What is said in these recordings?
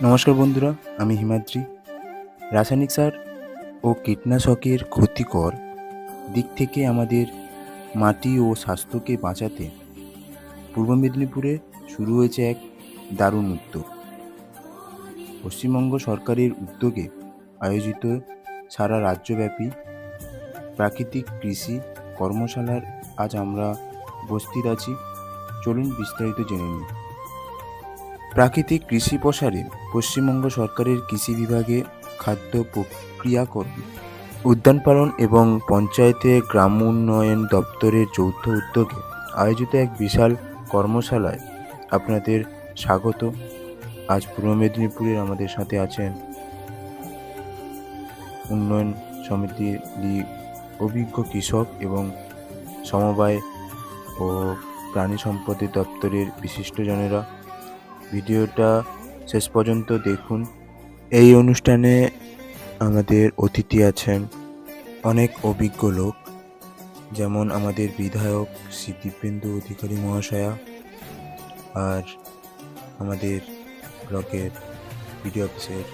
নমস্কার বন্ধুরা, আমি হিমাদ্রি। রাসায়নিক সার ও কীটনাশকের ক্ষতিকর দিক থেকে আমাদের মাটি ও স্বাস্থ্যকে বাঁচাতে পূর্ব মেদিনীপুরে শুরু হয়েছে এক দারুণ উদ্যোগ। পশ্চিমবঙ্গ সরকারের উদ্যোগে আয়োজিত সারা রাজ্যব্যাপী প্রাকৃতিক কৃষি কর্মশালার আজ আমরা উপস্থিত আছি। চলুন বিস্তারিত জেনে নিই। প্রাকৃতিক কৃষি প্রসারে পশ্চিমবঙ্গ সরকারের কৃষি বিভাগে খাদ্য প্রক্রিয়াকরণ, উদ্যান পালন এবং পঞ্চায়েতের গ্রাম উন্নয়ন দপ্তরের যৌথ উদ্যোগে আয়োজিত এক বিশাল কর্মশালায় আপনাদের স্বাগত। আজ পূর্ব মেদিনীপুরের আমাদের সাথে আছেন উন্নয়ন সমিতির অভিজ্ঞ কৃষক এবং সমবায় ও প্রাণী সম্পদ দপ্তরের বিশিষ্টজনেরা। ভিডিওটা শেষ পর্যন্ত দেখুন। এই অনুষ্ঠানে আমাদের অতিথি আছেন অনেক অভিজ্ঞ লোক, যেমন আমাদের বিধায়ক শ্রী দীপেন্দু অধিকারী মহাশয়া, আর আমাদের ব্লকের বিডিও অফিসের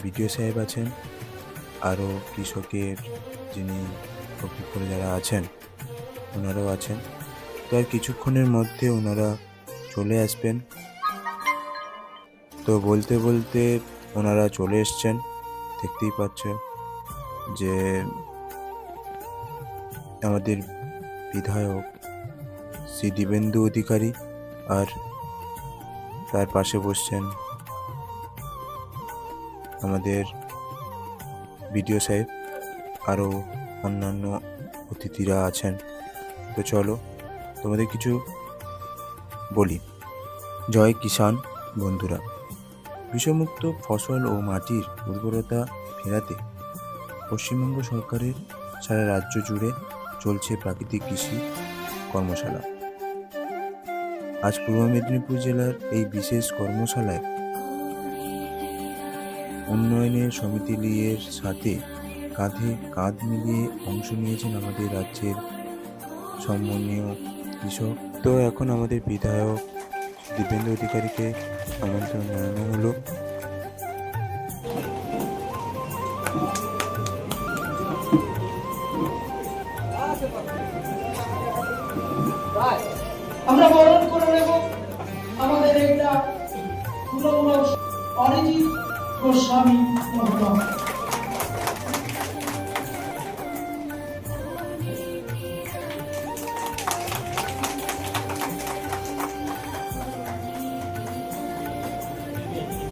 বিডিও সাহেব আছেন, আরও কৃষকের যিনি অভিজ্ঞ যারা আছেন ওনারাও আছেন। তো আর কিছুক্ষণের মধ্যে ওনারা চলে আসবেন। তো বলতে বলতে ওনারা চলে এসছেন। দেখতেই পাচ্ছ যে আমাদের বিধায়ক শ্রী দীপেন্দু অধিকারী, আর তার পাশে বসছেন আমাদের বিডিও সাহেব, আরও অন্যান্য অতিথিরা আছেন। তো চলো তোমাদের কিছু বলি। জয় কিষাণ বন্ধুরা, বিষমুক্ত ফসল ও মাটির উর্বরতা ফেরাতে পশ্চিমবঙ্গ সরকারের সারা রাজ্য জুড়ে চলছে প্রাকৃতিক কৃষি কর্মশালা। আজ পূর্ব মেদিনীপুর জেলার এই বিশেষ কর্মশালায় উন্নয়নের সমিতির সাথে কাঁধে কাঁধ মিলিয়ে অংশ নিয়েছেন আমাদের রাজ্যের সম্মানীয় কৃষক। তো এখন আমাদের বিধায়ক দীপেন্দু অধিকারীকে আমন্ত্রণ জানানো হলো। আমরা বরণ করে নেব আমাদের একটা অরিজিৎ গোস্বামী মহোদয়।